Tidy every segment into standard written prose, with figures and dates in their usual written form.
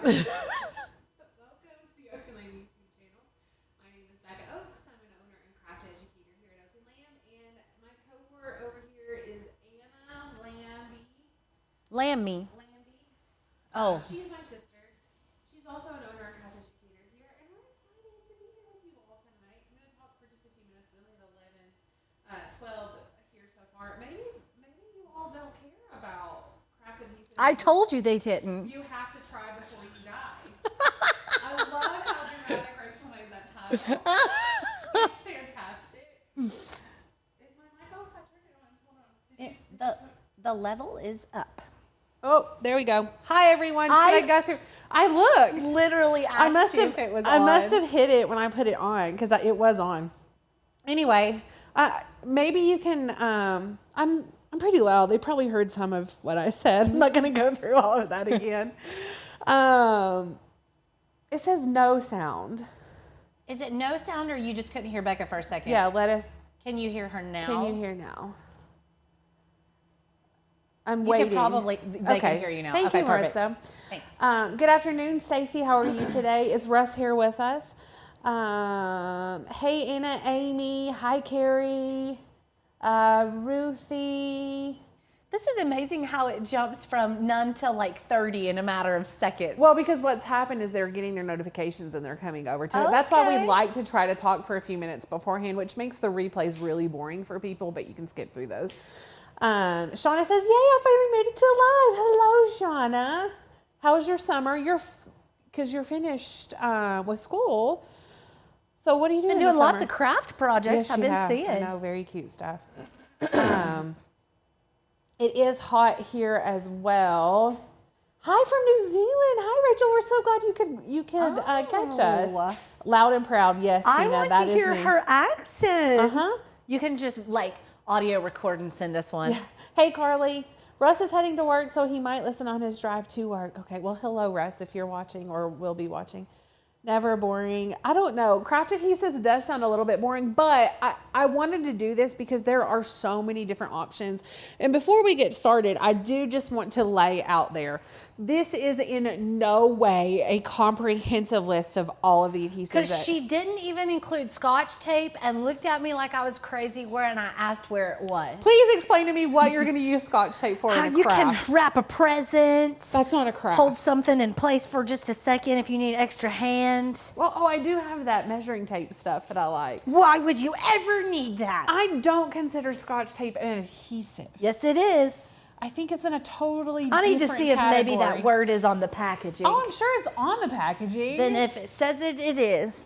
Welcome to the Oak and Lamb YouTube channel. My name is Becca Oaks. I'm an owner and craft educator here at Oak and Lamb, and my cohort over here is Anna Lambie. Oh. She's my sister. She's also an owner and craft educator here, and we're excited to be here with you all tonight. I'm going to talk for just a few minutes. We only have 12 here so far. Maybe you all don't care about craft adhesives. I told you they didn't. You have to try before you die. I love how dramatic Rachel made that title. It's fantastic. Is my mic off? I turned it on. Hold on. The level is up. Oh, there we go. Hi, everyone. Should I go through? I looked. Literally asked you if it was on. I must have hit it when I put it on because it was on. Anyway, maybe you can. I'm pretty loud. They probably heard some of what I said. I'm not going to go through all of that again. It says no sound. Is it no sound or you just couldn't hear Becca for a second? Yeah, let us. Can you hear her now? Can you hear now? I'm waiting. They can hear you now. Thank you, perfect. Maritza. Thanks. Good afternoon, Stacy. How are you today? Is Russ here with us? Hey, Anna, Amy. Hi, Carrie. Ruthie. This is amazing how it jumps from none to like 30 in a matter of seconds. Well, because what's happened is they're getting their notifications and they're coming over to it. That's why we like to try to talk for a few minutes beforehand, which makes the replays really boring for people, but you can skip through those. Shauna says, yay, I finally made it to live. Hello, Shauna. How was your summer? Because you're finished with school. So what are you doing? Been doing lots of craft projects. Yes, I've been seeing. I know, very cute stuff. It is hot here as well. Hi from New Zealand. Hi, Rachel. We're so glad you could catch us. Loud and proud. Yes, Tina, I want that to is hear me. her accent. Uh-huh. You can just like audio record and send us one. Yeah. Hey, Carly. Russ is heading to work, so he might listen on his drive to work. Okay, well, hello, Russ, if you're watching or will be watching. Never boring. I don't know. Craft adhesives does sound a little bit boring, but I wanted to do this because there are so many different options. And before we get started, I do just want to lay out there. This is in no way a comprehensive list of all of the adhesives. Because she didn't even include Scotch tape and looked at me like I was crazy when I asked where it was. Please explain to me what you're going to use Scotch tape for How in a you craft. can wrap a present. That's not a craft. Hold something in place for just a second if you need extra hand. Well, I do have that measuring tape stuff that I like. Why would you ever need that? I don't consider Scotch tape an adhesive. Yes, it is. I think it's in a totally I need to different see if maybe category. that word is on the packaging. Oh, I'm sure it's on the packaging. Then if it says it, it is.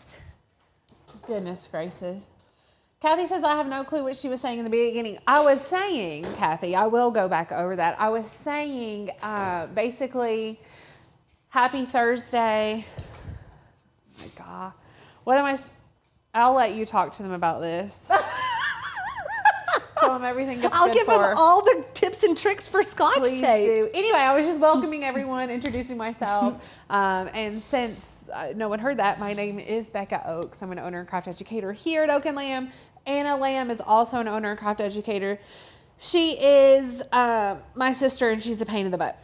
Goodness gracious. Kathy says, I have no clue what she was saying in the beginning. I was saying, Kathy, I will go back over that. I was saying, basically, happy Thursday. Oh my God. What am I? I'll let you talk to them about this. Tell them everything gets I'll good give for. them all the tips and tricks for Scotch Please tape. do. Anyway, I was just welcoming everyone, introducing myself. And since no one heard that, my name is Becca Oaks. I'm an owner and craft educator here at Oak and Lamb. Anna Lamb is also an owner and craft educator. She is my sister, and she's a pain in the butt.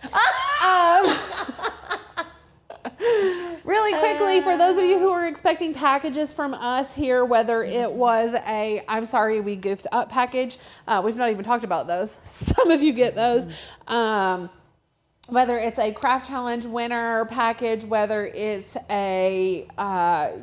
Really quickly, for those of you who are expecting packages from us here, whether it was a I'm sorry we goofed up package, we've not even talked about those. Some of you get those. Whether it's a craft challenge winner package, whether it's a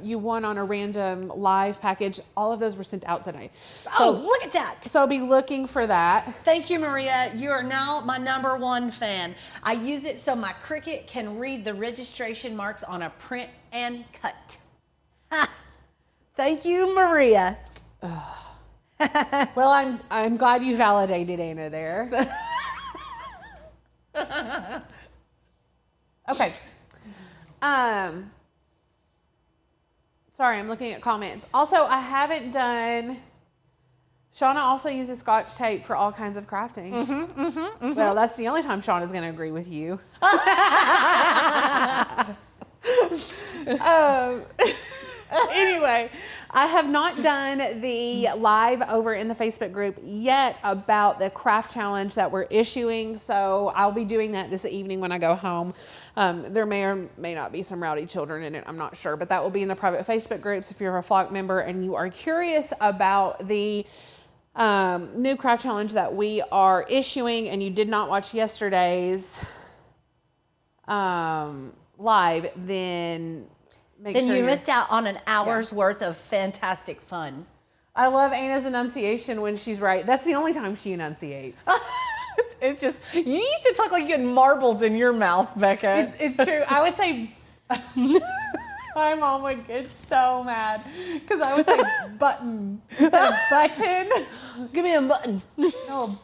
you won on a random live package, all of those were sent out today. So look at that. So be looking for that. Thank you, Maria. You are now my #1 fan. I use it so my Cricut can read the registration marks on a print and cut. Thank you, Maria. Well, I'm glad you validated Anna there. Okay. Sorry, I'm looking at comments. Also, I haven't done. Shauna also uses Scotch tape for all kinds of crafting. Well, that's the only time Shauna's going to agree with you. Anyway, I have not done the live over in the Facebook group yet about the craft challenge that we're issuing. So I'll be doing that this evening when I go home. There may or may not be some rowdy children in it. I'm not sure, but that will be in the private Facebook groups. If you're a flock member and you are curious about the new craft challenge that we are issuing and you did not watch yesterday's live, then you missed out on an hour's worth of fantastic fun. I love Anna's enunciation when she's right. That's the only time she enunciates. It's just, you used to talk like you had marbles in your mouth, Becca. It's true. I would say, my mom would get so mad because I would say button instead of button. Give me a button. No,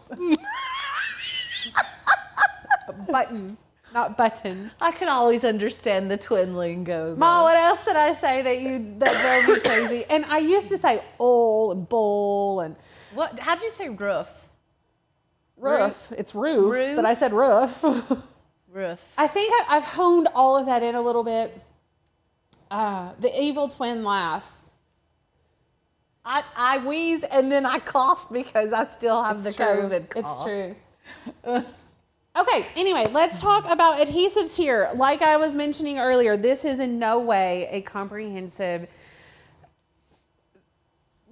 a button, not button. I can always understand the twin lingo. Though. Ma, what else did I say that drove me crazy? And I used to say "ol" and "bull" and What? How'd you say roof? roof. It's roof, but I said roof. Roof. I think I've honed all of that in a little bit. The evil twin laughs. I wheeze and then I cough because I still have the COVID cough. It's true. Okay, anyway, let's talk about adhesives here. Like I was mentioning earlier, this is in no way a comprehensive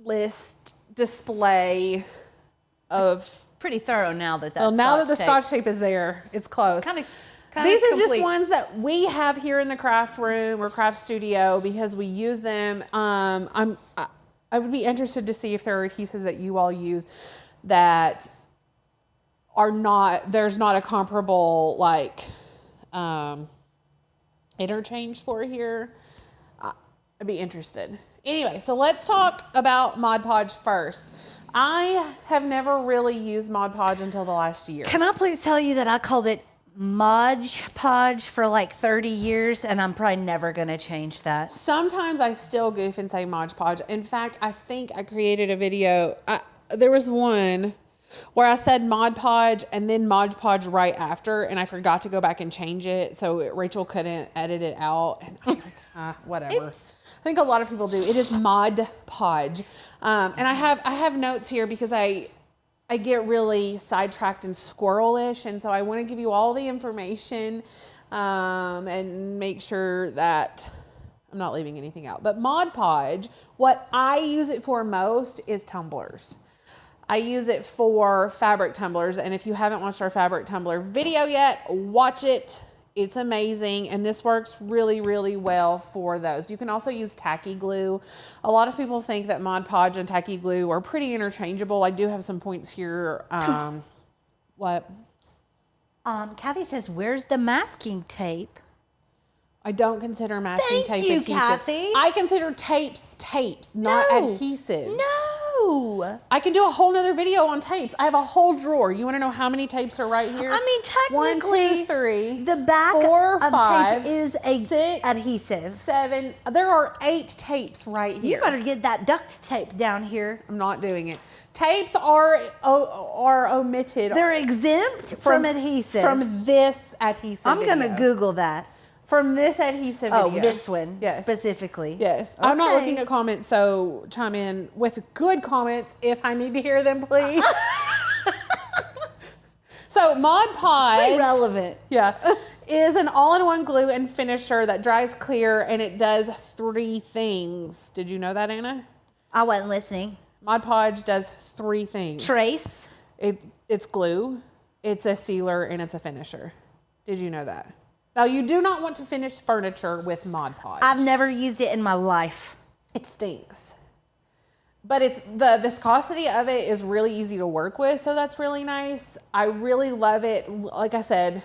list display of... Pretty thorough now that Well, now that the Scotch tape is there, it's close. Kind of These are just ones that we have here in the craft room or craft studio because we use them. I would be interested to see if there are adhesives that you all use that are not, there's not a comparable like interchange for here. I'd be interested. Anyway, so let's talk about Mod Podge first. I have never really used Mod Podge until the last year. Can I please tell you that I called it Mod Podge for like 30 years and I'm probably never going to change that. Sometimes I still goof and say Mod Podge. In fact, I think I created a video. There was one where I said Mod Podge and then Mod Podge right after, and I forgot to go back and change it, so Rachel couldn't edit it out. And I'm like, whatever. Oops. I think a lot of people do. It is Mod Podge, and I have notes here because I get really sidetracked and squirrelish, and so I want to give you all the information and make sure that I'm not leaving anything out. But Mod Podge, what I use it for most is tumblers. I use it for fabric tumblers, and if you haven't watched our fabric tumbler video yet, watch it. It's amazing, and this works really, really well for those. You can also use tacky glue. A lot of people think that Mod Podge and tacky glue are pretty interchangeable. I do have some points here. What? Kathy says, where's the masking tape? I don't consider masking tape you, adhesive. Kathy. I consider tapes, not adhesives. No. I can do a whole nother video on tapes. I have a whole drawer. You want to know how many tapes are right here? I mean, technically, 1, 2, 3, the back 4, of 5, tape is a 6, adhesive. 7. There are 8 tapes right here. You better get that duct tape down here. I'm not doing it. Tapes are omitted. They're exempt from adhesive. From this adhesive I'm going to video. Google that. From this adhesive Oh, video. this one Yes. specifically. Yes. I'm not Okay. looking at comments, so chime in with good comments if I need to hear them, please. So Mod Podge. Irrelevant. Yeah. Is an all-in-one glue and finisher that dries clear, and it does 3 things. Did you know that, Anna? I wasn't listening. Mod Podge does 3 things. Trace. It's glue, it's a sealer, and it's a finisher. Did you know that? Now, you do not want to finish furniture with Mod Podge. I've never used it in my life. It stinks. But the viscosity of it is really easy to work with, so that's really nice. I really love it. Like I said.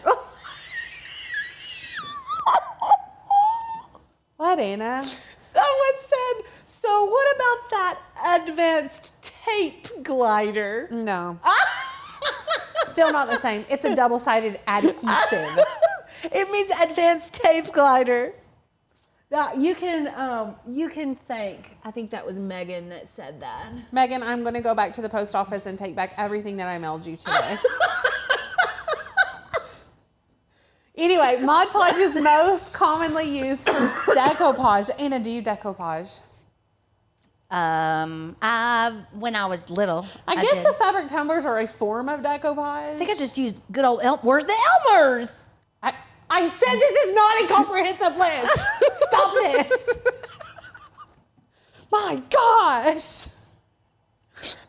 What, Anna? Someone said, so what about that advanced tape glider? No. Still not the same. It's a double-sided adhesive. It means advanced tape glider. Now you can thank. I think that was Megan that said that. Megan, I'm going to go back to the post office and take back everything that I mailed you today. Anyway, Mod Podge is most commonly used for decoupage. Anna, do you decoupage? When I was little, I guess did. the fabric tumblers are a form of decoupage. I think I just used good old Where's the Elmers? I said this is not a comprehensive list. Stop this. My gosh.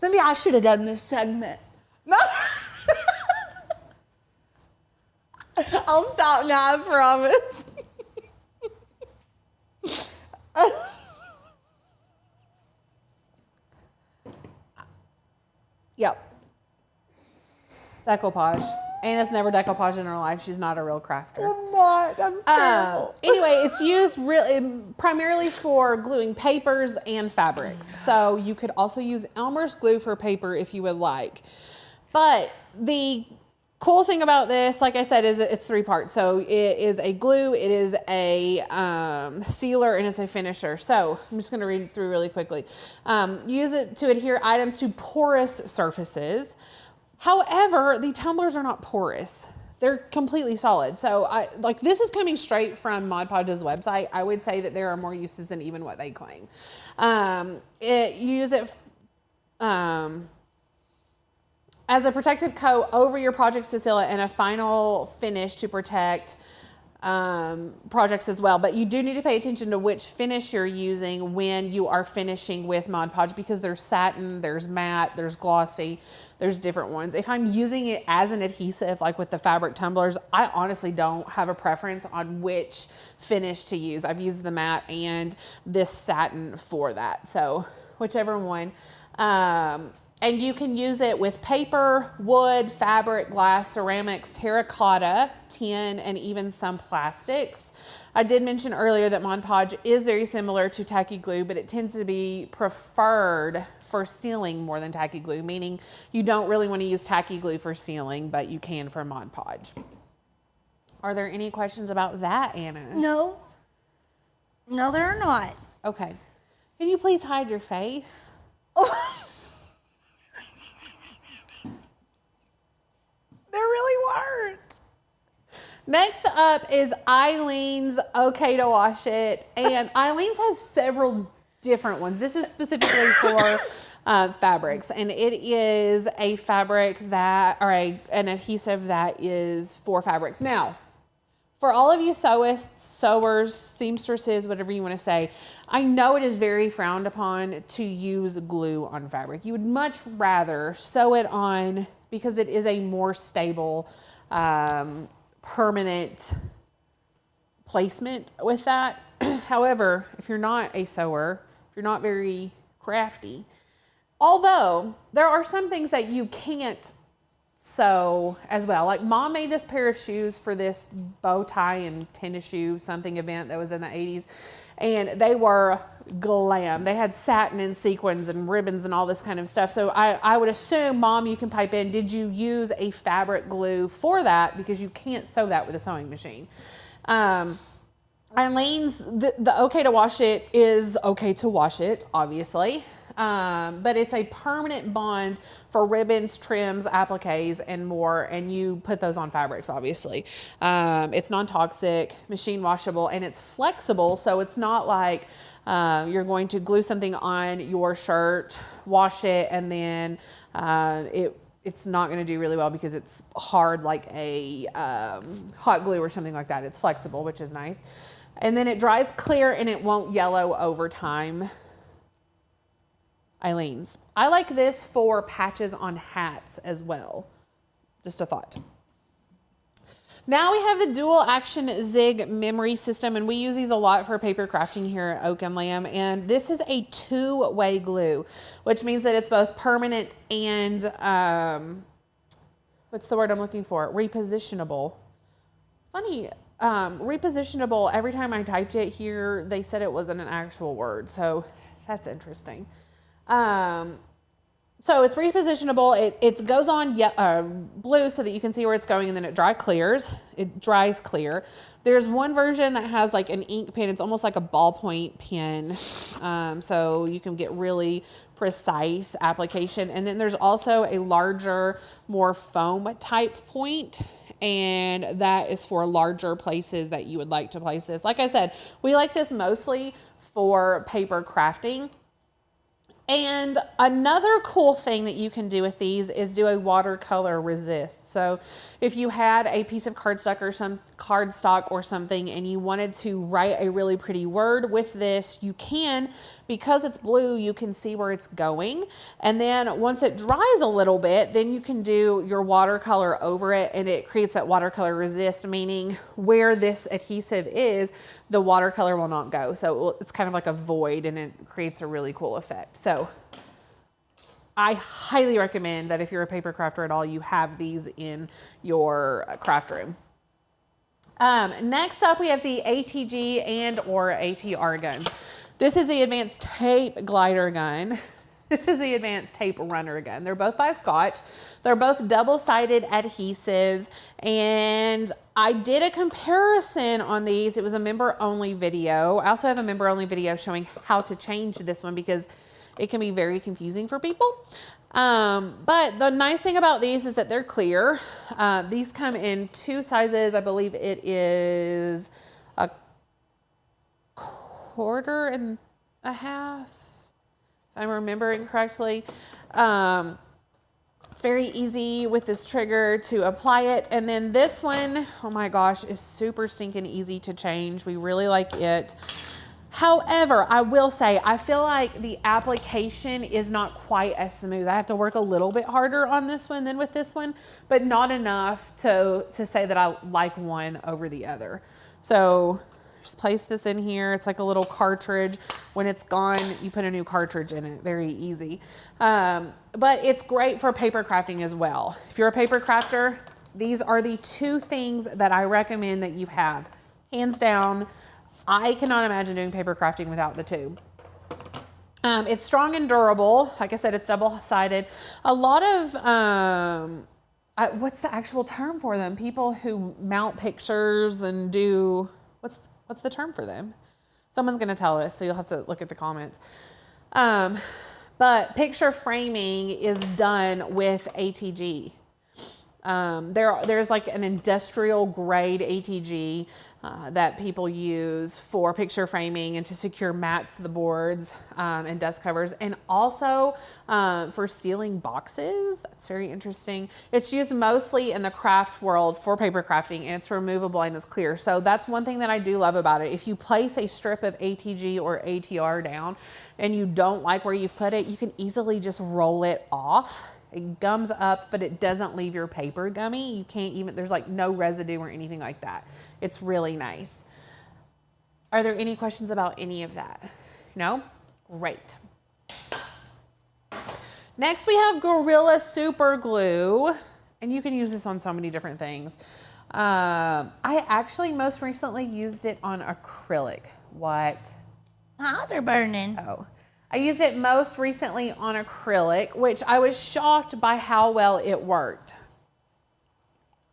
Maybe I should have done this segment. No. I'll stop now, I promise. Yep. Decoupage. Anna's never decoupaged in her life. She's not a real crafter. I'm not. I'm terrible. Anyway, it's used primarily for gluing papers and fabrics. So you could also use Elmer's glue for paper if you would like. But the cool thing about this, like I said, is it's 3 parts. So it is a glue, it is a sealer, and it's a finisher. So I'm just going to read through really quickly. Use it to adhere items to porous surfaces. However, the tumblers are not porous. They're completely solid. So this is coming straight from Mod Podge's website. I would say that there are more uses than even what they claim. Use it as a protective coat over your projects to seal it, and a final finish to protect projects as well. But you do need to pay attention to which finish you're using when you are finishing with Mod Podge, because there's satin, there's matte, there's glossy, there's different ones. If I'm using it as an adhesive, like with the fabric tumblers, I honestly don't have a preference on which finish to use. I've used the matte and this satin for that. So whichever one. And you can use it with paper, wood, fabric, glass, ceramics, terracotta, tin, and even some plastics. I did mention earlier that Mod Podge is very similar to tacky glue, but it tends to be preferred for sealing more than tacky glue, meaning you don't really want to use tacky glue for sealing, but you can for Mod Podge. Are there any questions about that, Anna? No. No, there are not. Okay. Can you please hide your face? Oh. There really weren't. Next up is Eileen's Okay to Wash It. And Eileen's has several different ones. This is specifically for fabrics. And it is a fabric an adhesive that is for fabrics. Now, for all of you sewists, sewers, seamstresses, whatever you want to say, I know it is very frowned upon to use glue on fabric. You would much rather sew it on because it is a more stable, permanent placement with that. However, if you're not a sewer, if you're not very crafty, although there are some things that you can't sew as well. Like Mom made this pair of shoes for this bow tie and tennis shoe something event that was in the 80s. And they were glam. They had satin and sequins and ribbons and all this kind of stuff. So I would assume, Mom, you can pipe in, did you use a fabric glue for that? Because you can't sew that with a sewing machine. Eileen's, the Okay to Wash It is okay to wash it, obviously. But it's a permanent bond for ribbons, trims, appliques, and more. And you put those on fabrics, obviously. It's non-toxic, machine washable, and it's flexible. So it's not like you're going to glue something on your shirt, wash it, and then it's not going to do really well because it's hard like a hot glue or something like that. It's flexible, which is nice. And then it dries clear and it won't yellow over time. Eileen's. I like this for patches on hats as well. Just a thought. Now we have the dual action zig memory system, and we use these a lot for paper crafting here at Oak and Lamb. And this is a 2-way glue, which means that it's both permanent and what's the word I'm looking for? Repositionable. Funny, repositionable. Every time I typed it here, they said it wasn't an actual word, so that's interesting. So it's repositionable. It goes on blue so that you can see where it's going, and then it dries clear. There's one version that has like an ink pen. It's almost like a ballpoint pen. So you can get really precise application. And then there's also a larger, more foam type point. and that is for larger places that you would like to place this. Like I said, we like this mostly for paper crafting. And another cool thing that you can do with these is do a watercolor resist. So if you had a piece of cardstock or something and you wanted to write a really pretty word with this, you can. Because it's blue, you can see where it's going. And then once it dries a little bit, then you can do your watercolor over it, and it creates that watercolor resist, meaning where this adhesive is, the watercolor will not go. So it's kind of like a void, and it creates a really cool effect. So I highly recommend that if you're a paper crafter at all, you have these in your craft room. Next up, we have the ATG and or ATR guns. This is the advanced tape glider gun. This is the advanced tape runner gun. They're both by Scotch. They're both double-sided adhesives, and I did a comparison on these. It was a member-only video. I also have a member-only video showing how to change this one because it can be very confusing for people. But the nice thing about these is that they're clear. These come in 2 sizes. I believe it is a 1.5 quarters, if I'm remembering correctly. It's very easy with this trigger to apply it. And then this one, oh my gosh, is super stinking easy to change. We really like it. However, I will say, I feel like the application is not quite as smooth. I have to work a little bit harder on this one than with this one, but not enough to say that I like one over the other. So just place this in here. It's like a little cartridge. When it's gone, you put a new cartridge in it. Very easy. But it's great for paper crafting as well. If you're a paper crafter, these are the 2 things that I recommend that you have. Hands down, I cannot imagine doing paper crafting without the 2. It's strong and durable. Like I said, it's double-sided. A lot of, what's the actual term for them? People who mount pictures and do, what's the term for them? Someone's going to tell us, so you'll have to look at the comments. But picture framing is done with ATG. There's like an industrial grade ATG that people use for picture framing and to secure mats to the boards and dust covers, and also for sealing boxes. That's very interesting. It's used mostly in the craft world for paper crafting, and it's removable and it's clear. So that's one thing that I do love about it. If you place a strip of ATG or ATR down and you don't like where you've put it, you can easily just roll it off. It gums up, but it doesn't leave your paper gummy. You can't even, there's like no residue or anything like that. It's really nice. Are there any questions about any of that? No? Great. Next we have Gorilla Super Glue, and you can use this on so many different things. I actually most recently used it on acrylic. What? Oh, they're burning. Oh. I used it most recently on acrylic, which I was shocked by how well it worked.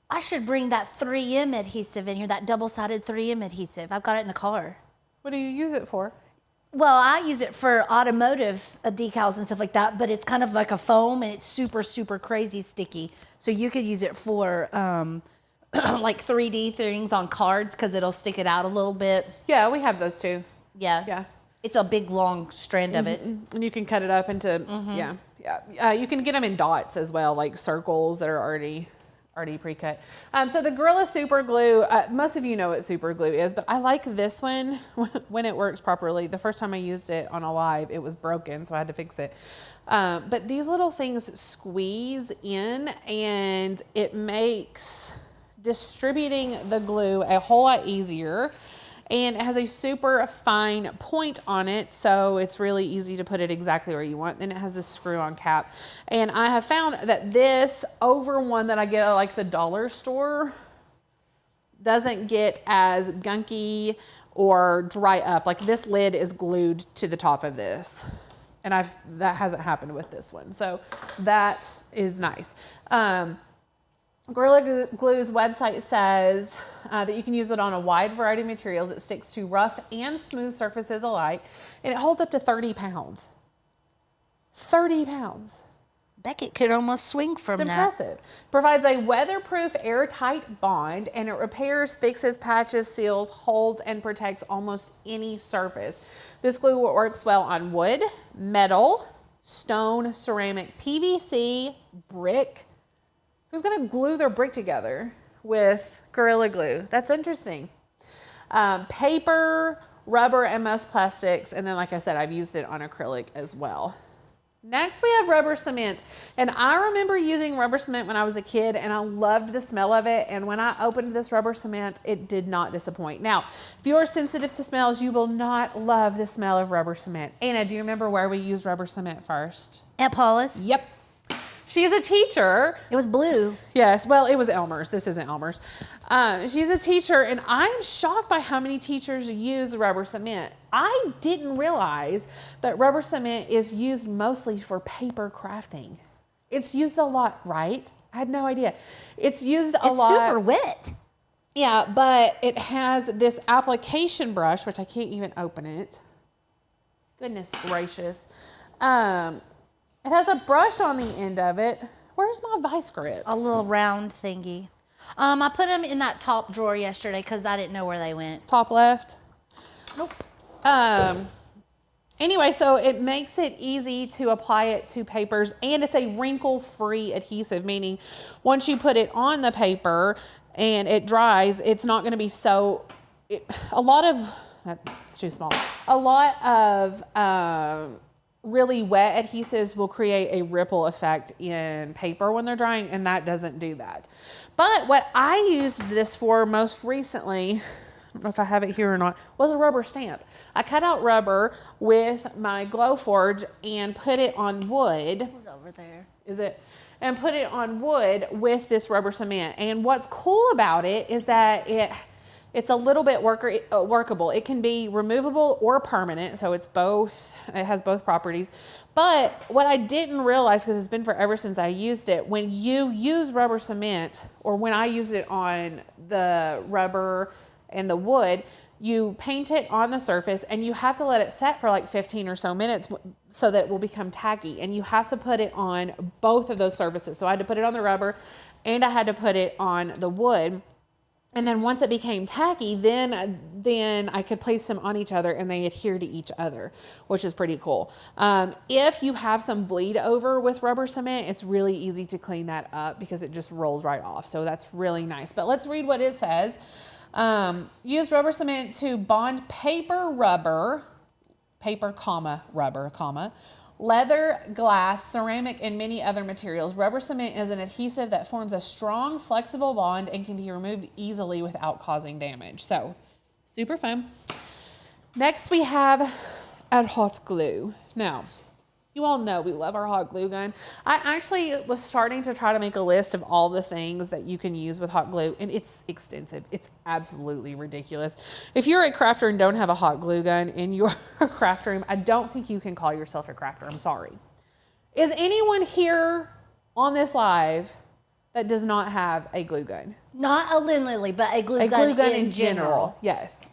I should bring that 3M adhesive in here, that double-sided 3M adhesive. I've got it in the car. What do you use it for? Well, I use it for automotive decals and stuff like that, but it's kind of like a foam, and it's super, super crazy sticky. So you could use it for like 3D things on cards because it'll stick it out a little bit. Yeah, we have those too. Yeah. Yeah. It's a big, long strand of it. And you can cut it up into, yeah. You can get them in dots as well, like circles that are already pre-cut. So the Gorilla Super Glue, most of you know what super glue is, but I like this one when it works properly. The first time I used it on a live, it was broken, so I had to fix it. But these little things squeeze in, and it makes distributing the glue a whole lot easier. And it has a super fine point on it, so it's really easy to put it exactly where you want. Then it has this screw-on cap. And I have found that this, over one that I get at like the dollar store, doesn't get as gunky or dry up. Like this lid is glued to the top of this. And that hasn't happened with this one. So that is nice. Gorilla Glue's website says that you can use it on a wide variety of materials. It sticks to rough and smooth surfaces alike, and it holds up to 30 pounds. 30 pounds. Beckett could almost swing from It's that. impressive. Provides a weatherproof, airtight bond, and it repairs, fixes, patches, seals, holds, and protects almost any surface. This glue works well on wood, metal, stone, ceramic, PVC, brick. Who's going to glue their brick together with Gorilla Glue? That's interesting. Paper, rubber, and most plastics. And then, like I said, I've used it on acrylic as well. Next, we have rubber cement. And I remember using rubber cement when I was a kid, and I loved the smell of it. And when I opened this rubber cement, it did not disappoint. Now, if you are sensitive to smells, you will not love the smell of rubber cement. Anna, do you remember where we used rubber cement first? Aunt Paula's. Yep. She's a teacher. It was blue. Yes, well, it was Elmer's. This isn't Elmer's. She's a teacher, and I'm shocked by how many teachers use rubber cement. I didn't realize that rubber cement is used mostly for paper crafting. It's used a lot, right? I had no idea. It's used a lot. It's super wet. Yeah, but it has this application brush, which I can't even open it. Goodness gracious. It has a brush on the end of it. Where's my vice grips? A little round thingy. I put them in that top drawer yesterday because I didn't know where they went. Top left. Nope. Anyway, so it makes it easy to apply it to papers, and it's a wrinkle-free adhesive, meaning once you put it on the paper and it dries, it's not going to be so. A lot of really wet adhesives will create a ripple effect in paper when they're drying, and that doesn't do that. But what I used this for most recently, I don't know if I have it here or not, was a rubber stamp. I cut out rubber with my Glowforge and put it on wood. It was over there. Is it? And put it on wood with this rubber cement. And what's cool about it is that it's a little bit workable. It can be removable or permanent, so it's both. It has both properties. But what I didn't realize, because it's been forever since I used it, when you use rubber cement, or when I use it on the rubber and the wood, you paint it on the surface and you have to let it set for like 15 or so minutes so that it will become tacky. And you have to put it on both of those surfaces. So I had to put it on the rubber and I had to put it on the wood. And then once it became tacky, then I could place them on each other and they adhere to each other, which is pretty cool. If you have some bleed over with rubber cement, it's really easy to clean that up because it just rolls right off. So that's really nice. But let's read what it says. Use rubber cement to bond paper, rubber, leather, glass, ceramic, and many other materials. Rubber cement is an adhesive that forms a strong, flexible bond and can be removed easily without causing damage. So, super fun. Next, we have a hot glue. Now, you all know we love our hot glue gun. I actually was starting to try to make a list of all the things that you can use with hot glue, and it's extensive. It's absolutely ridiculous. If you're a crafter and don't have a hot glue gun in your craft room, I don't think you can call yourself a crafter. I'm sorry. Is anyone here on this live that does not have a glue gun? Not a Lily, but a glue gun in general. Yes.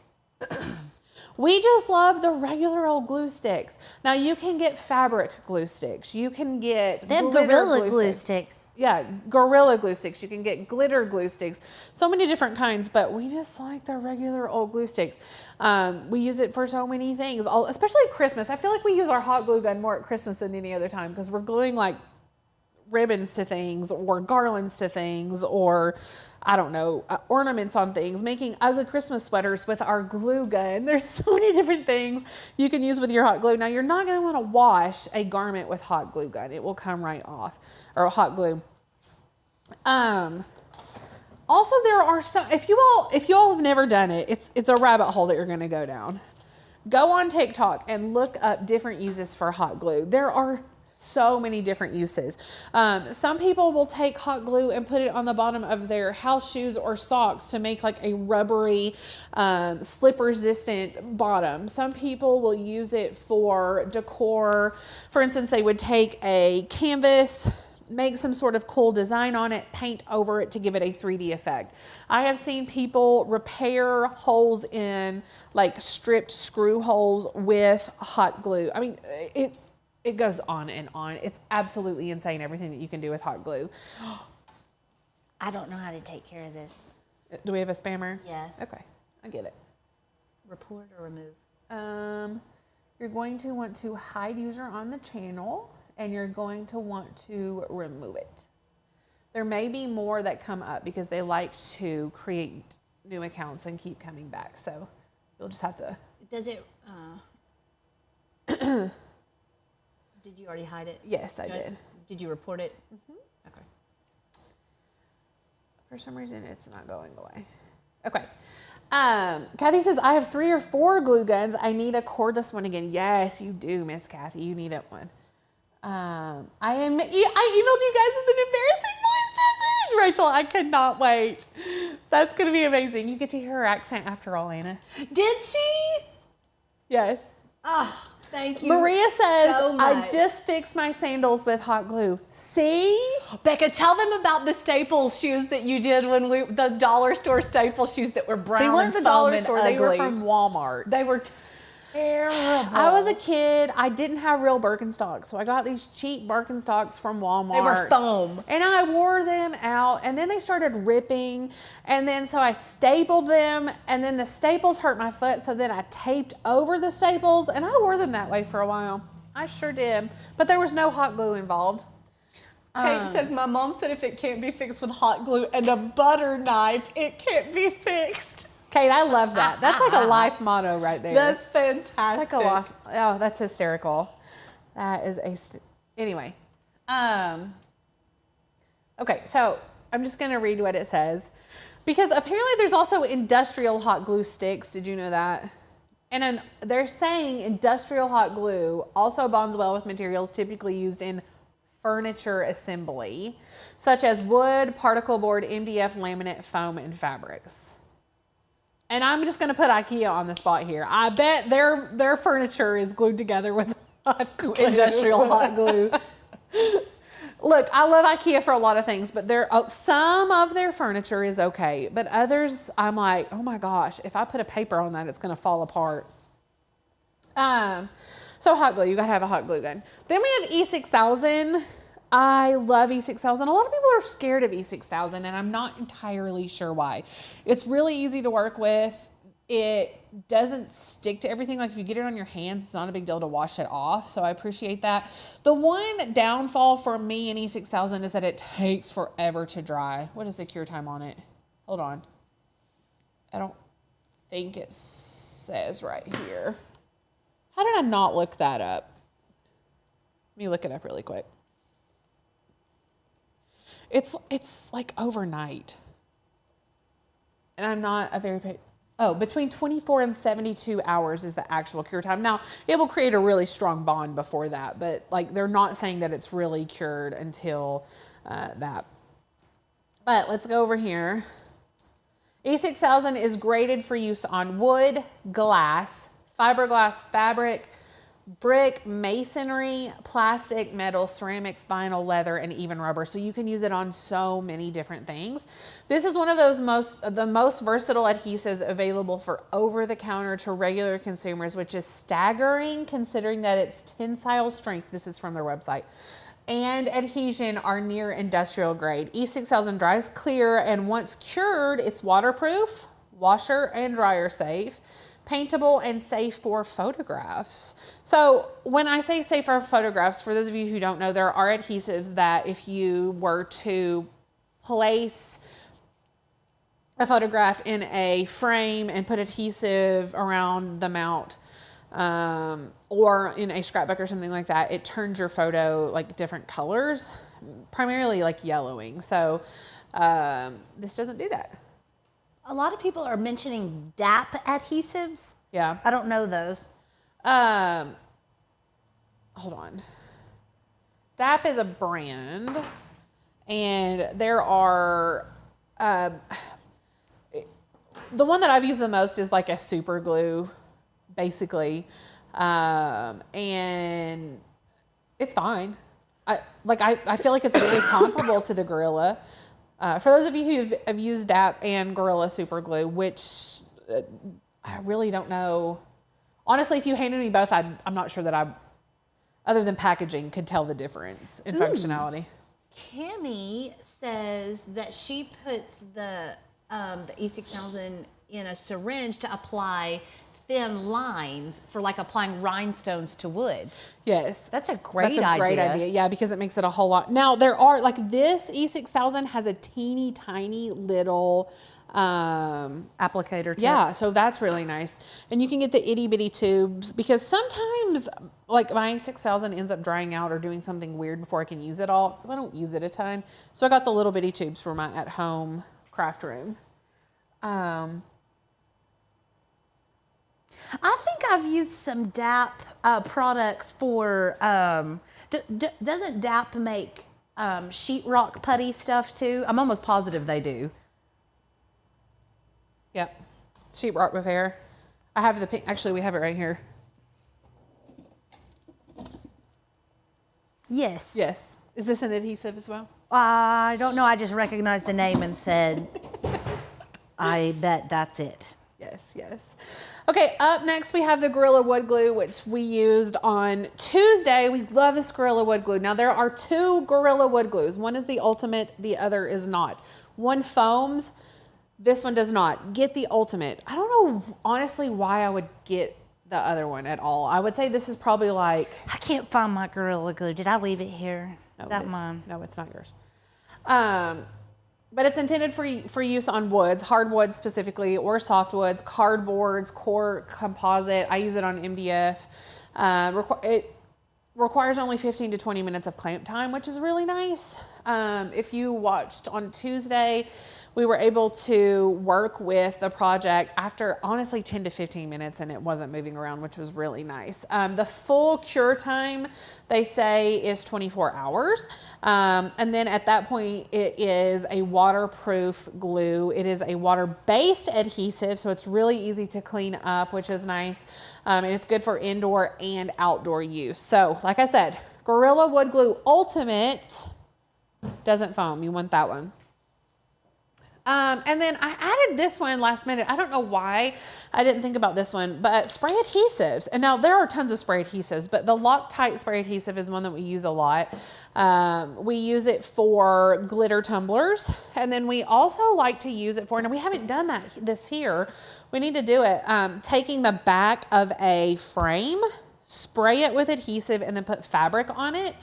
We just love the regular old glue sticks. Now you can get fabric glue sticks. You can get They have Gorilla glue sticks. Yeah, Gorilla glue sticks. You can get glitter glue sticks. So many different kinds, but we just like the regular old glue sticks. We use it for so many things, especially at Christmas. I feel like we use our hot glue gun more at Christmas than any other time because we're gluing like ribbons to things or garlands to things or I don't know, ornaments on things, making ugly Christmas sweaters with our glue gun. There's so many different things you can use with your hot glue. Now, you're not going to want to wash a garment with hot glue gun. It will come right off, or hot glue. Also, there are some, if you all have never done it, it's a rabbit hole that you're going to go down. Go on TikTok and look up different uses for hot glue. There are so many different uses. Some people will take hot glue and put it on the bottom of their house shoes or socks to make like a rubbery, slip resistant bottom. Some people will use it for decor. For instance, they would take a canvas, make some sort of cool design on it, paint over it to give it a 3D effect. I have seen people repair holes in like stripped screw holes with hot glue. I mean, it goes on and on. It's absolutely insane everything that you can do with hot glue. I don't know how to take care of this. Do we have a spammer? Yeah. Okay, I get it. Report or remove? You're going to want to hide user on the channel, and you're going to want to remove it. There may be more that come up because they like to create new accounts and keep coming back. So you'll just have to. Does it? Did you already hide it? Yes, I did. Did you report it? Mm-hmm. Okay. For some reason, it's not going away. Okay. Kathy says, I have 3 or 4 glue guns. I need a cordless one again. Yes, you do, Miss Kathy. You need it one. I emailed you guys with an embarrassing voice message. Rachel, I cannot wait. That's going to be amazing. You get to hear her accent after all, Anna. Did she? Yes. Oh, thank you. Maria says, so I much. just fixed my sandals with hot glue. See? Becca, tell them about the Staples shoes that you did when the dollar store Staples shoes that were brown. They weren't and the dollar foam and store. They were ugly. from Walmart. They were terrible. I was a kid. I didn't have real Birkenstocks, so I got these cheap Birkenstocks from Walmart. They were foam. And I wore them out, and then they started ripping, and then so I stapled them, and then the staples hurt my foot, so then I taped over the staples, and I wore them that way for a while. I sure did. But there was no hot glue involved. Kate says, my mom said if it can't be fixed with hot glue and a butter knife, it can't be fixed. Kate, I love that. That's like a life motto right there. That's fantastic. It's like a life. Oh, that's hysterical. That is anyway. Okay, so I'm just going to read what it says. Because apparently there's also industrial hot glue sticks. Did you know that? And they're saying industrial hot glue also bonds well with materials typically used in furniture assembly, such as wood, particle board, MDF, laminate, foam, and fabrics. And I'm just going to put IKEA on the spot here. I bet their furniture is glued together with hot glue. Industrial hot glue. Look, I love IKEA for a lot of things, but some of their furniture is okay. But others, I'm like, oh my gosh, if I put a paper on that, it's going to fall apart. So hot glue, you got to have a hot glue gun. Then we have E6000. I love E6000. A lot of people are scared of E6000, and I'm not entirely sure why. It's really easy to work with. It doesn't stick to everything. Like if you get it on your hands, it's not a big deal to wash it off. So I appreciate that. The one downfall for me in E6000 is that it takes forever to dry. What is the cure time on it? Hold on. I don't think it says right here. How did I not look that up? Let me look it up really quick. It's like overnight. And I'm not a very between 24 and 72 hours is the actual cure time. Now, it will create a really strong bond before that, but like they're not saying that it's really cured until that. But let's go over here. E6000 is graded for use on wood, glass, fiberglass, fabric, brick, masonry, plastic, metal, ceramics, vinyl, leather, and even rubber. So you can use it on so many different things. This is one of the most versatile adhesives available for over-the-counter to regular consumers, which is staggering considering that its tensile strength, this is from their website, and adhesion are near industrial grade. E6000 dries clear, and once cured, it's waterproof, washer and dryer safe, paintable, and safe for photographs. So when I say safe for photographs, for those of you who don't know, there are adhesives that if you were to place a photograph in a frame and put adhesive around the mount, or in a scrapbook or something like that, it turns your photo like different colors, primarily like yellowing. So this doesn't do that. A lot of people are mentioning DAP adhesives. Yeah. I don't know those. Hold on. DAP is a brand, and there are, the one that I've used the most is like a super glue, basically. And it's fine. I feel like it's very comparable to the Gorilla. For those of you who have used DAP and Gorilla Super Glue, which I really don't know. Honestly, if you handed me both, I'm not sure that other than packaging, could tell the difference in functionality. Kimmy says that she puts the E6000 in a syringe to apply thin lines for like applying rhinestones to wood. Yes. That's a great idea. Yeah, because it makes it a whole lot. Now, there are, like, this E6000 has a teeny tiny little applicator tip. Yeah, so that's really nice. And you can get the itty bitty tubes, because sometimes, like, my E6000 ends up drying out or doing something weird before I can use it all, because I don't use it a ton. So I got the little bitty tubes for my at-home craft room. I think I've used some DAP products for, doesn't DAP make sheetrock putty stuff too? I'm almost positive they do. Yep. Sheetrock repair. I have the pink, actually we have it right here. Yes. Yes. Is this an adhesive as well? I don't know. I just recognized the name and said, I bet that's it. Yes, yes. Okay, up next we have the Gorilla Wood Glue, which we used on Tuesday. We love this Gorilla Wood Glue. Now, there are two Gorilla Wood Glues. One is the ultimate, the other is not. One foams, this one does not. Get the ultimate. I don't know, honestly, why I would get the other one at all. I would say this is probably like... I can't find my Gorilla Glue. Did I leave it here? No, is that mine? No, it's not yours. But it's intended for use on woods, hardwoods specifically, or softwoods, cardboards, core composite. I use it on MDF. It requires only 15 to 20 minutes of clamp time, which is really nice. If you watched on Tuesday, we were able to work with the project after honestly 10 to 15 minutes, and it wasn't moving around, which was really nice. The full cure time, they say, is 24 hours. And then at that point, it is a waterproof glue. It is a water-based adhesive, so it's really easy to clean up, which is nice. And it's good for indoor and outdoor use. So like I said, Gorilla Wood Glue Ultimate doesn't foam. You want that one. And then I added this one last minute. I don't know why I didn't think about this one, but spray adhesives. And now there are tons of spray adhesives, but the Loctite spray adhesive is one that we use a lot. We use it for glitter tumblers. And then we also like to use it for, and we haven't done this here. We need to do it. Taking the back of a frame, spray it with adhesive, and then put fabric on it.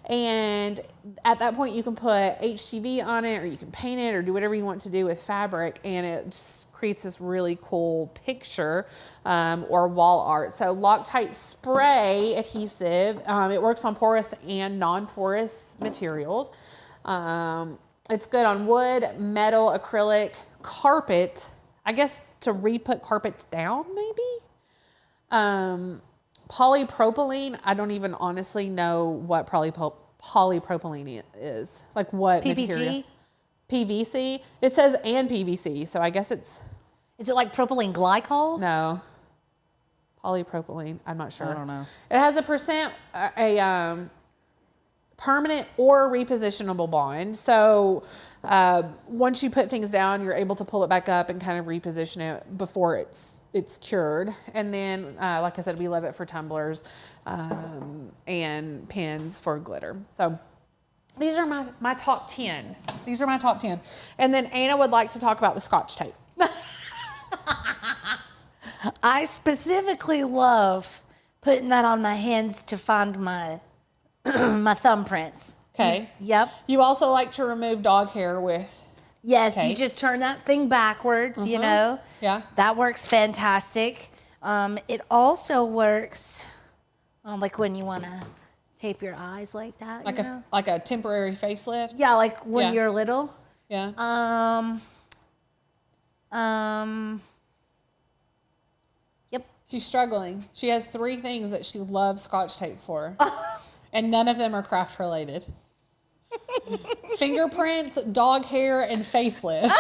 And at that point you can put HTV on it, or you can paint it, or do whatever you want to do with fabric, and it just creates this really cool picture or wall art. So Loctite spray adhesive, it works on porous and non-porous materials. It's good on wood, metal, acrylic, carpet, I guess to re-put carpet down maybe. Polypropylene, I don't even honestly know what polypropylene is. Like what PVG? material? PVC? It says and PVC, so I guess it's... Is it like propylene glycol? No. Polypropylene, I'm not sure. I don't know. It has a permanent or repositionable bond. So once you put things down, you're able to pull it back up and kind of reposition it before it's cured. And then, like I said, we love it for tumblers and pins for glitter. So these are my top 10. These are my top 10. And then Anna would like to talk about the Scotch tape. I specifically love putting that on my hands to find my my thumbprints. Okay. Yep. You also like to remove dog hair with... Yes, tape. you just turn that thing backwards, you know. Yeah. That works fantastic. It also works like when you want to tape your eyes like that. Like a temporary facelift? Yeah, like when you're little. Yeah. Yep. She's struggling. She has 3 things that she loves Scotch tape for. And none of them are craft related. Fingerprints, dog hair, and facelift.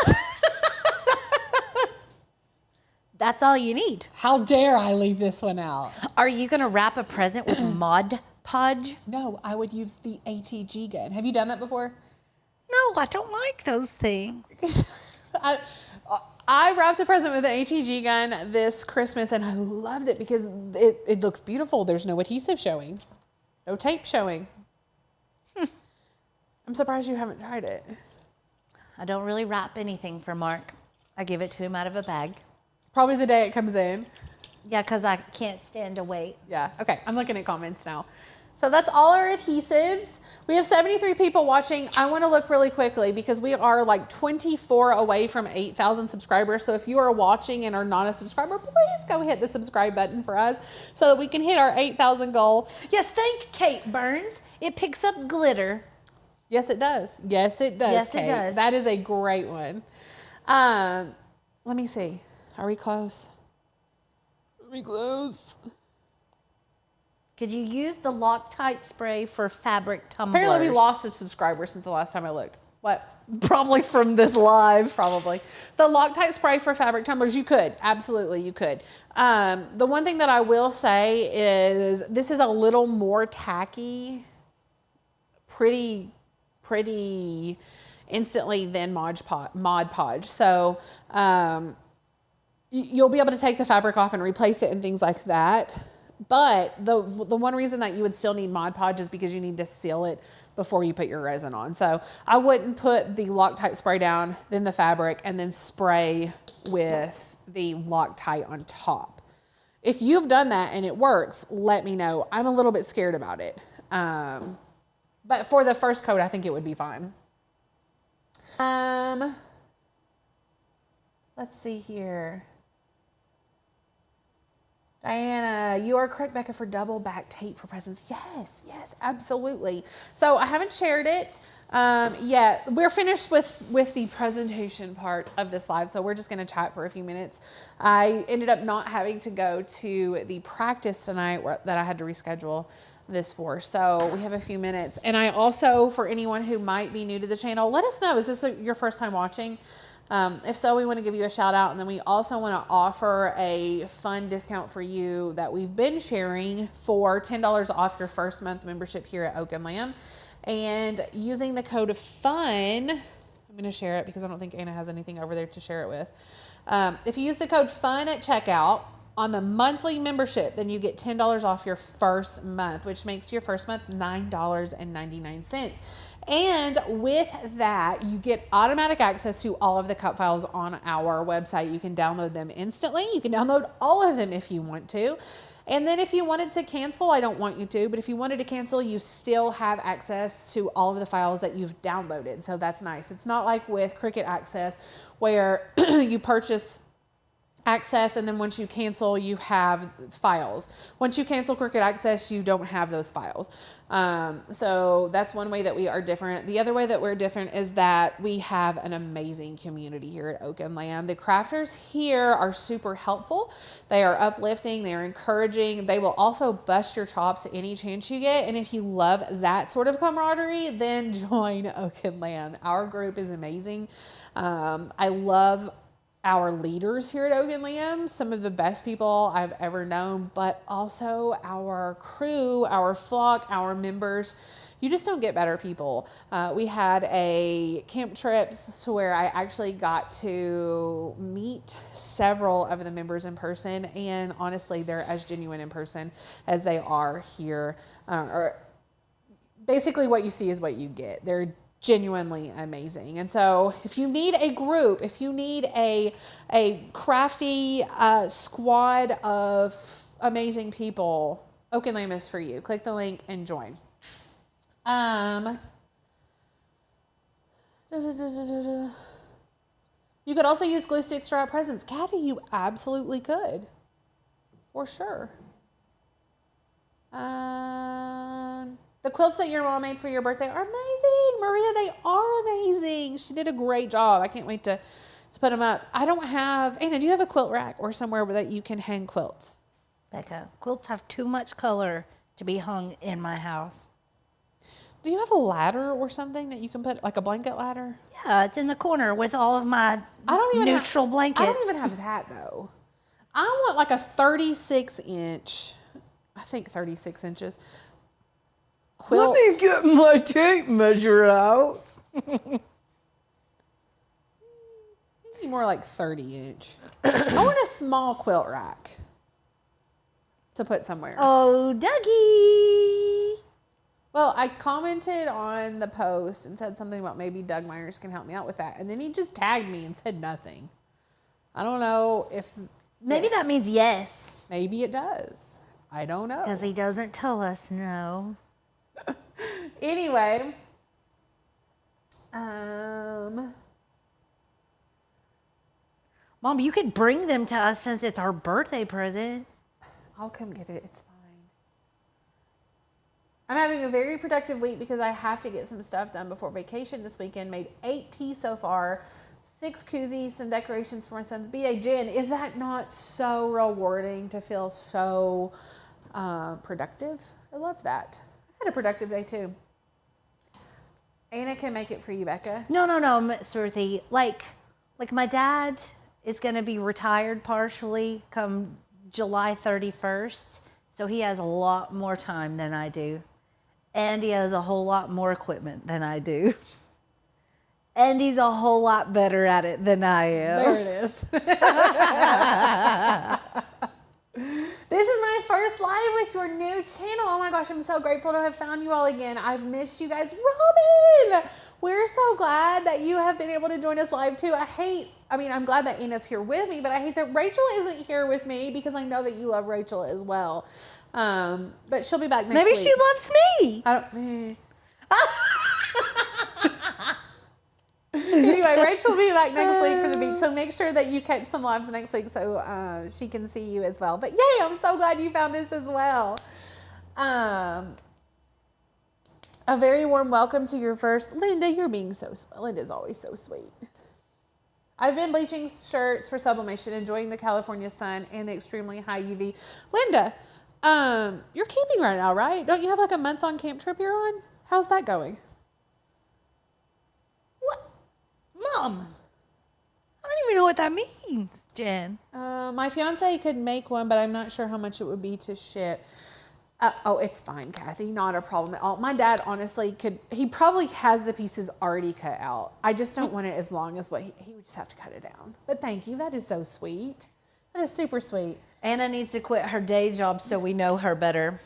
That's all you need. How dare I leave this one out? Are you going to wrap a present with Mod Podge? No, I would use the ATG gun. Have you done that before? No, I don't like those things. I wrapped a present with an ATG gun this Christmas, and I loved it because it looks beautiful. There's no adhesive showing. No tape showing. I'm surprised you haven't tried it. I don't really wrap anything for Mark. I give it to him out of a bag. Probably the day it comes in. Yeah, because I can't stand to wait. Yeah. Okay. I'm looking at comments now. So that's all our adhesives. We have 73 people watching. I want to look really quickly because we are like 24 away from 8,000 subscribers. So if you are watching and are not a subscriber, please go hit the subscribe button for us so that we can hit our 8,000 goal. Yes, thank Kate Burns. It picks up glitter. Yes, it does. Yes, it does. Yes, Kate. it does. That is a great one. Let me see. Are we close? Are we close? Could you use the Loctite spray for fabric tumblers? Apparently we lost a subscriber since the last time I looked. What? Probably from this live. Probably. The Loctite spray for fabric tumblers, you could. Absolutely, you could. The one thing that I will say is this is a little more tacky, pretty instantly than Mod Podge. So you'll be able to take the fabric off and replace it and things like that. But the one reason that you would still need Mod Podge is because you need to seal it before you put your resin on. So I wouldn't put the Loctite spray down, then the fabric, and then spray with the Loctite on top. If you've done that and it works, let me know. I'm a little bit scared about it. But for the first coat, I think it would be fine. Let's see here. Diana, you are correct, Becca, for double back tape for presents. Yes, absolutely. So I haven't shared it yet. We're finished with the presentation part of this live, so we're just going to chat for a few minutes. I ended up not having to go to the practice tonight that I had to reschedule this for. So we have a few minutes. And I also, for anyone who might be new to the channel, let us know, is this your first time watching? If so, we want to give you a shout out, and then we also want to offer a fun discount for you that we've been sharing for $10 off your first month membership here at Oak and Lamb. And using the code of FUN, I'm going to share it because I don't think Anna has anything over there to share it with. If you use the code FUN at checkout on the monthly membership, then you get $10 off your first month, which makes your first month $9.99. And with that, you get automatic access to all of the cut files on our website. You can download them instantly. You can download all of them if you want to. And then if you wanted to cancel, I don't want you to, but if you wanted to cancel, you still have access to all of the files that you've downloaded. So that's nice. It's not like with Cricut Access where you purchase access and then once you cancel, you have files. Once you cancel Cricut Access, you don't have those files. So that's one way that we are different. The other way that we're different is that we have an amazing community here at Oak and Lamb. The crafters here are super helpful. They are uplifting. They are encouraging. They will also bust your chops any chance you get. And if you love that sort of camaraderie, then join Oak and Lamb. Our group is amazing. I love our leaders here at Oak and Lamb, some of the best people I've ever known, but also our crew, our flock, our members. You just don't get better people. We had a camp trips to where I actually got to meet several of the members in person, and honestly, they're as genuine in person as they are here. Or basically what you see is what you get. They're genuinely amazing. And so if you need a group, if you need a crafty squad of amazing people, Oak and Lamb is for you. Click the link and join. You could also use glue sticks to wrap presents. Kathy, you absolutely could. For sure. The quilts that your mom made for your birthday are amazing. Maria, they are amazing. She did a great job. I can't wait to put them up. I don't have, Anna, do you have a quilt rack or somewhere that you can hang quilts? Becca, quilts have too much color to be hung in my house. Do you have a ladder or something that you can put, like a blanket ladder? Yeah, it's in the corner with all of my neutral blankets. I don't even have that, though. I want like a 36-inch, I think 36 inches. Quilt. Let me get my tape measure out. Maybe more like 30-inch. I want a small quilt rack to put somewhere. Oh, Dougie. Well, I commented on the post and said something about maybe Doug Myers can help me out with that. And then he just tagged me and said nothing. I don't know if... Maybe that means yes. Maybe it does. I don't know. Because he doesn't tell us no. Anyway. Mom, you could bring them to us since it's our birthday present. I'll come get it. It's fine. I'm having a very productive week because I have to get some stuff done before vacation this weekend. Made 8 teas so far, 6 koozies, some decorations for my son's B.A. Jen. Is that not so rewarding to feel so productive? I love that. I had a productive day too. Anna can make it for you, Becca. No, Miss Ruthie. Like my dad is going to be retired partially come July 31st. So he has a lot more time than I do. And he has a whole lot more equipment than I do. And he's a whole lot better at it than I am. There it is. This is my first live with your new channel. Oh my gosh, I'm so grateful to have found you all again. I've missed you guys. Robin, we're so glad that you have been able to join us live too. I'm glad that Anna's here with me, but I hate that Rachel isn't here with me because I know that you love Rachel as well. But she'll be back next week. Maybe she loves me. Anyway, Rachel will be back next week for the beach, so make sure that you catch some lives next week so she can see you as well. But yay, I'm so glad you found us as well. A very warm welcome to your first... Linda, you're being so sweet. Linda's always so sweet. I've been bleaching shirts for sublimation, enjoying the California sun and the extremely high UV. Linda, you're camping right now, right? Don't you have like a month-long camp trip you're on? How's that going? What? Mom, I don't even know what that means, Jen. My fiance could make one, but I'm not sure how much it would be to ship. It's fine, Kathy. Not a problem at all. My dad honestly he probably has the pieces already cut out. I just don't want it as long as what he would just have to cut it down. But thank you. That is so sweet. That is super sweet. Anna needs to quit her day job so we know her better.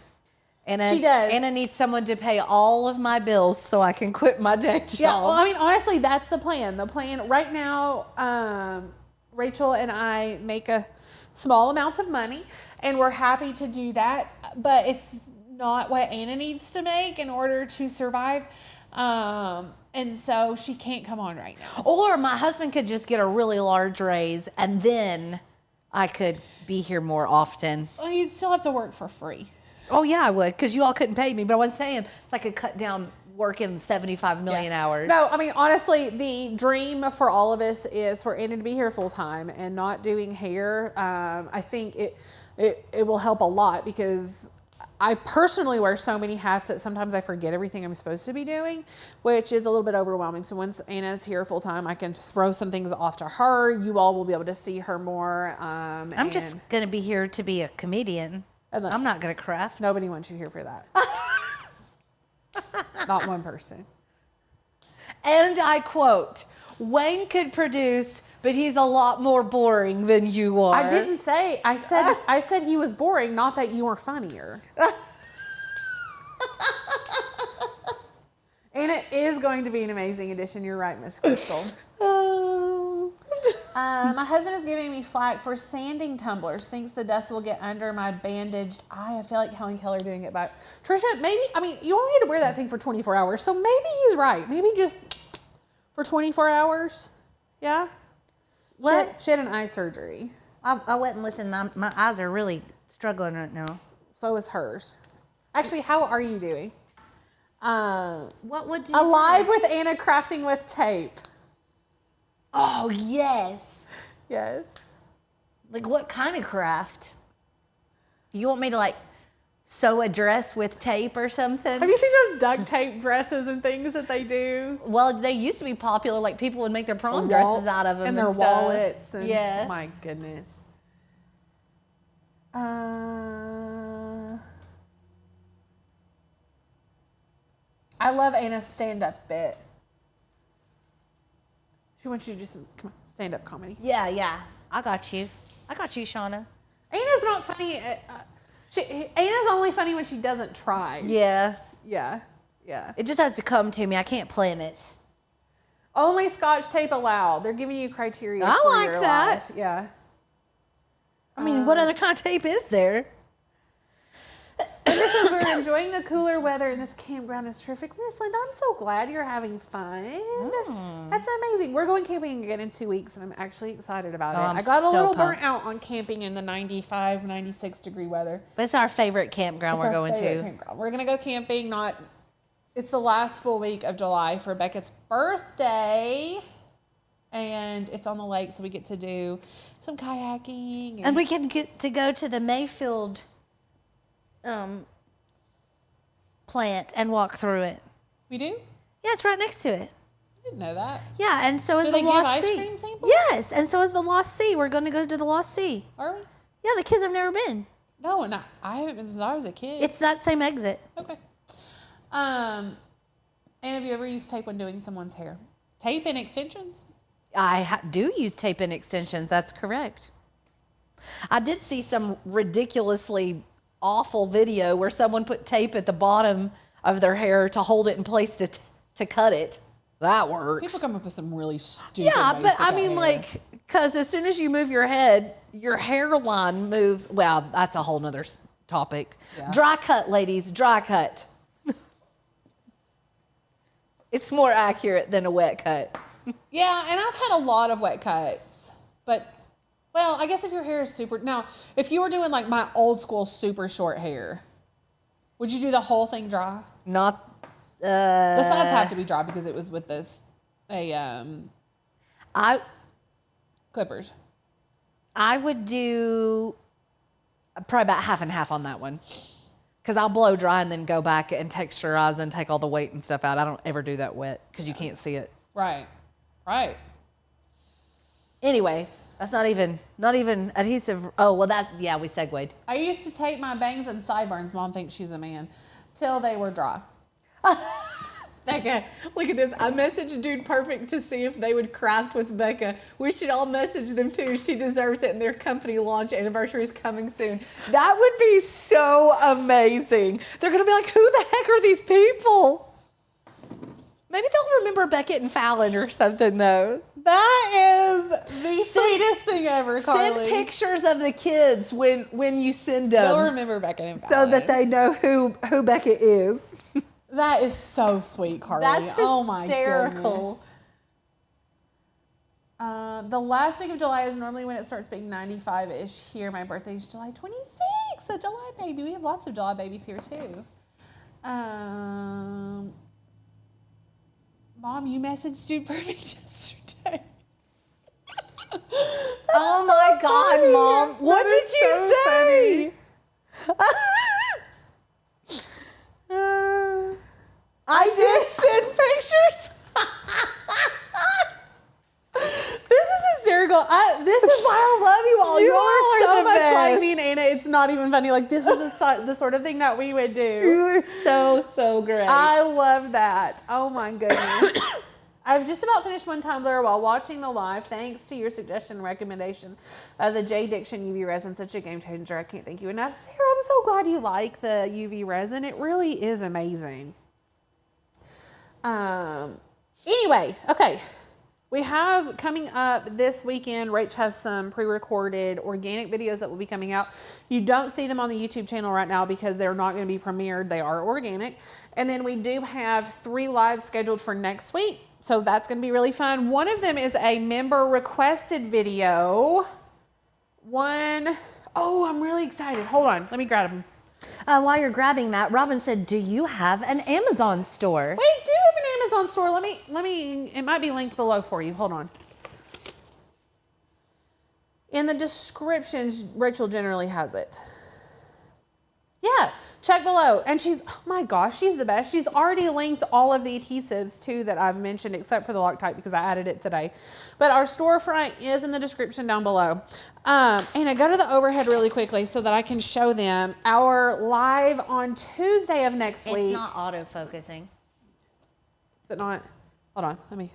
She does. Anna needs someone to pay all of my bills so I can quit my day job. Yeah, well, I mean, honestly, that's the plan. The plan right now, Rachel and I make a small amount of money, and we're happy to do that. But it's not what Anna needs to make in order to survive. And so she can't come on right now. Or my husband could just get a really large raise, and then I could be here more often. Well, you'd still have to work for free. Oh, yeah, I would, because you all couldn't pay me. But I wasn't saying it's like I could cut down working 75 million hours. No, I mean, honestly, the dream for all of us is for Anna to be here full time and not doing hair. I think it will help a lot because I personally wear so many hats that sometimes I forget everything I'm supposed to be doing, which is a little bit overwhelming. So once Anna's here full time, I can throw some things off to her. You all will be able to see her more. I'm just going to be here to be a comedian. Look, I'm not going to craft. Nobody wants you here for that. Not one person. And I quote, Wayne could produce, but he's a lot more boring than you are. I didn't say. I said he was boring, not that you were funnier. And it is going to be an amazing addition. You're right, Miss Crystal. My husband is giving me flack for sanding tumblers. Thinks the dust will get under my bandaged eye. I feel like Helen Keller doing it back. Trisha, maybe, you only had to wear that thing for 24 hours. So maybe he's right. Maybe just for 24 hours. Yeah? What? She had an eye surgery. I went and listened. My eyes are really struggling right now. So is hers. Actually, how are you doing? What would you Alive say? with Anna crafting with tape. Oh, yes. Yes. Like what kind of craft? You want me to sew a dress with tape or something? Have you seen those duct tape dresses and things that they do? Well, they used to be popular. Like people would make their prom dresses out of them. And their stuff. wallets. And, yeah. Oh my goodness. I love Anna's stand-up bit. She wants you to do some stand-up comedy. Yeah. I got you, Shauna. Anna's not funny. Anna's only funny when she doesn't try. Yeah. Yeah. Yeah. It just has to come to me. I can't plan it. Only Scotch tape allowed. They're giving you criteria. I for like your that. life. Yeah. I mean, what other kind of tape is there? And this is, we're enjoying the cooler weather, and this campground is terrific. Miss Linda, I'm so glad you're having fun. That's amazing. We're going camping again in 2 weeks, and I'm actually excited about it. I'm I got a so little pumped. burnt out on camping in the 95, 96 degree weather. But it's our favorite campground It's we're our going favorite to. campground. We're going to go camping. It's the last full week of July for Beckett's birthday. And it's on the lake, so we get to do some kayaking. And we can get to go to the Mayfield plant and walk through it. We do? Yeah, it's right next to it. I didn't know that. Yeah, and so is Do the they give Lost ice Sea. cream samples? Yes, and so is the Lost Sea. We're going to go to the Lost Sea. Are we? Yeah, the kids have never been. No, and I haven't been since I was a kid. It's that same exit. Okay. And have you ever used tape when doing someone's hair? Tape and extensions? I do use tape and extensions. That's correct. I did see some ridiculously awful video where someone put tape at the bottom of their hair to hold it in place to cut it. That works. People come up with some really stupid Yeah, ways but to cut I mean, hair. like, because as soon as you move your head, your hairline moves. Well, that's a whole nother topic. Yeah. Dry cut, ladies, dry cut. It's more accurate than a wet cut. Yeah, and I've had a lot of wet cuts, but, well, I guess if your hair is super, now, if you were doing like my old school super short hair, would you do the whole thing dry? Not. The sides have to be dry because it was with clippers. I would do probably about half and half on that one. Because I'll blow dry and then go back and texturize and take all the weight and stuff out. I don't ever do that wet because you can't see it. Right. Anyway, that's not even adhesive. Oh, well, we segued. I used to tape my bangs and sideburns, Mom thinks she's a man, till they were dry. Becca, look at this. I messaged Dude Perfect to see if they would craft with Becca. We should all message them too. She deserves it, and their company launch anniversary is coming soon. That would be so amazing. They're going to be like, who the heck are these people? Maybe they'll remember Beckett and Fallon or something, though. That is the sweetest thing ever, Carly. Send pictures of the kids when you send them. They'll remember Beckett and so Fallon. that they know who Beckett is. That is so sweet, Carly. That's oh my hysterical. goodness. The last week of July is normally when it starts being 95-ish here. My birthday is July 26th, a July baby. We have lots of July babies here too. Mom, you messaged Dude Perfect yesterday. Oh my God, funny. Mom. What That did is you so say? I did send pictures. This is hysterical. This is why I love you all. You are so the much like best. me and Anna. It's not even funny. Like, this is the sort of thing that we would do. You are so great. I love that. Oh my goodness. I've just about finished one tumbler while watching the live. Thanks to your suggestion and recommendation of the J Diction UV resin. Such a game changer. I can't thank you enough. Sarah, I'm so glad you like the UV resin. It really is amazing. Anyway, okay. We have coming up this weekend, Rach has some pre-recorded organic videos that will be coming out. You don't see them on the YouTube channel right now because they're not going to be premiered. They are organic. And then we do have 3 lives scheduled for next week. So that's going to be really fun. One of them is a member requested video. Oh, I'm really excited. Hold on. Let me grab them. While you're grabbing that, Robin said, do you have an Amazon store? We do have an Amazon store. Let me, it might be linked below for you. Hold on. In the descriptions, Rachel generally has it. Yeah, check below. And she's, oh my gosh, she's the best. She's already linked all of the adhesives too that I've mentioned, except for the Loctite because I added it today. But our storefront is in the description down below. And I go to the overhead really quickly so that I can show them our live on Tuesday of next week. It's not auto-focusing. Is it not? Hold on, let me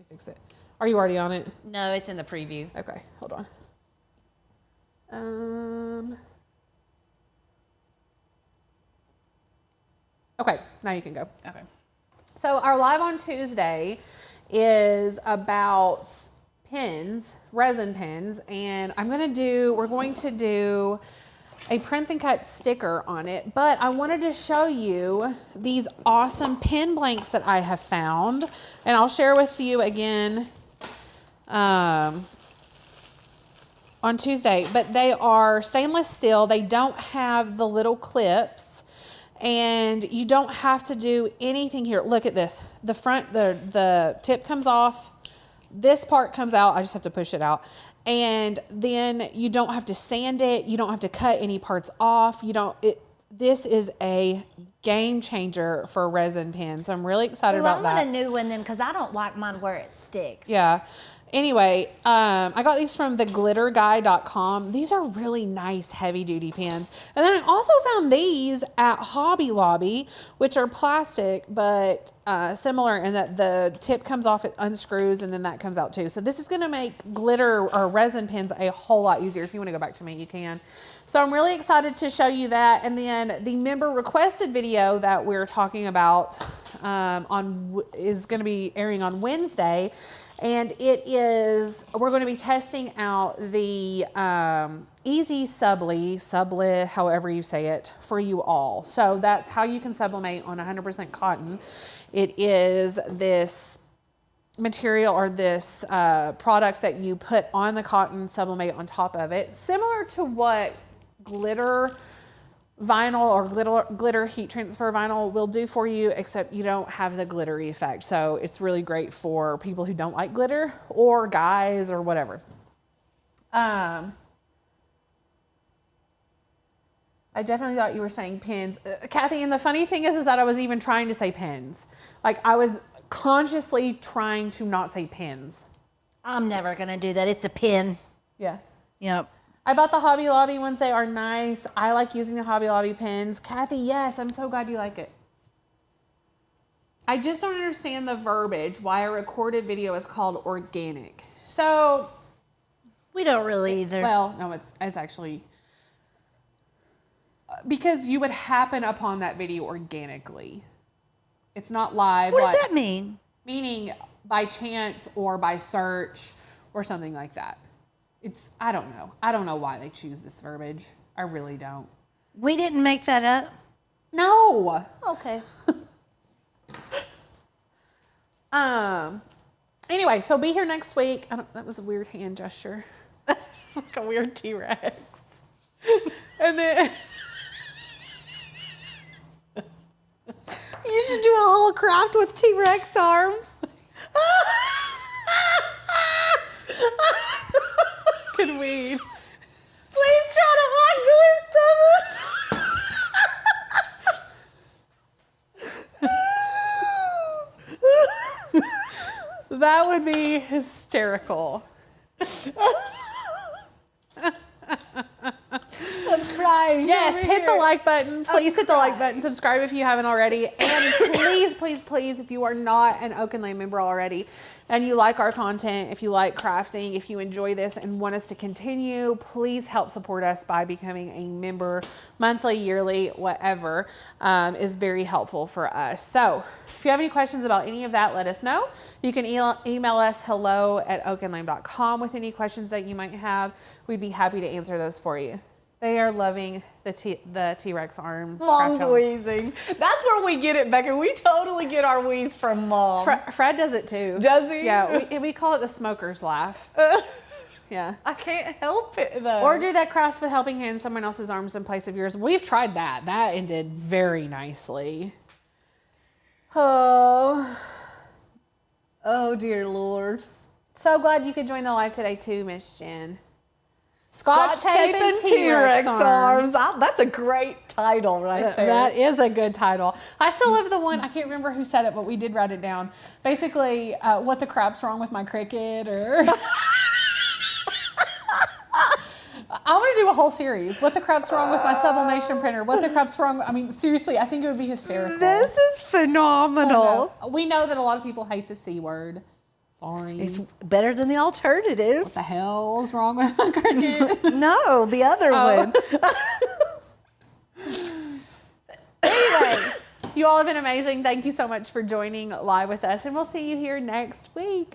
fix it. Are you already on it? No, it's in the preview. Okay, hold on. Okay, now you can go. Okay. So our live on Tuesday is about pins, resin pins, and we're going to do a print and cut sticker on it, but I wanted to show you these awesome pin blanks that I have found, and I'll share with you again on Tuesday, but they are stainless steel. They don't have the little clips, and you don't have to do anything here. Look at this. The front, the tip comes off. This part comes out. I just have to push it out. And then you don't have to sand it. You don't have to cut any parts off. This is a game changer for resin pins. So I'm really excited about that. I want a new one then because I don't like mine where it sticks. Yeah. Anyway, I got these from theglitterguy.com. These are really nice heavy duty pins. And then I also found these at Hobby Lobby, which are plastic, but similar in that the tip comes off, it unscrews, and then that comes out too. So this is going to make glitter or resin pins a whole lot easier. If you want to go back to me, you can. So I'm really excited to show you that. And then the member requested video that we're talking about is going to be airing on Wednesday. And we're going to be testing out the Easy Subli, however you say it, for you all. So that's how you can sublimate on 100% cotton. It is this material or this product that you put on the cotton, sublimate on top of it, similar to what glitter vinyl or glitter heat transfer vinyl will do for you, except you don't have the glittery effect. So it's really great for people who don't like glitter or guys or whatever. I definitely thought you were saying pins, Kathy. And the funny thing is that I was even trying to say pins. Like I was consciously trying to not say pins. I'm never going to do that. It's a pin. Yeah. Yep. I bought the Hobby Lobby ones. They are nice. I like using the Hobby Lobby pins. Kathy, yes, I'm so glad you like it. I just don't understand the verbiage, why a recorded video is called organic. So we don't really either. Well, no, it's actually because you would happen upon that video organically. It's not live. What does that mean? Meaning by chance or by search or something like that. I don't know. I don't know why they choose this verbiage. I really don't. We didn't make that up? No. Okay. Anyway, so be here next week. That was a weird hand gesture. Like a weird T-Rex. And then you should do a whole craft with T-Rex arms. Can we? Please try to hot glue it. That would be hysterical. I'm crying. Yes, hit the like button. Please hit the like button. Subscribe if you haven't already. And please, please, please, if you are not an Oak and Lane member already and you like our content, if you like crafting, if you enjoy this and want us to continue, please help support us by becoming a member monthly, yearly, whatever, is very helpful for us. So if you have any questions about any of that, let us know. You can email us hello@oakandlane.com with any questions that you might have. We'd be happy to answer those for you. They are loving the T-Rex arm. Mom's wheezing. That's where we get it, Becca. We totally get our wheeze from Mom. Fred does it too. Does he? Yeah, we call it the smoker's laugh. Yeah. I can't help it though. Or do that crafts with helping hand someone else's arms in place of yours. We've tried that. That ended very nicely. Oh dear Lord. So glad you could join the live today too, Miss Jen. Scotch tape and T-Rex arms. That's a great title right there. That is a good title. I still have the one, I can't remember who said it, but we did write it down. Basically, what the crap's wrong with my Cricut, or... I want to do a whole series. What the crap's wrong with my sublimation printer? What the crap's wrong? I mean, seriously, I think it would be hysterical. This is phenomenal. Oh, no. We know that a lot of people hate the C word. Sorry. It's better than the alternative. What the hell is wrong with my Cricut? No, the other one. Anyway, you You all have been amazing. Thank you so much for joining live with us, and we'll see you here next week.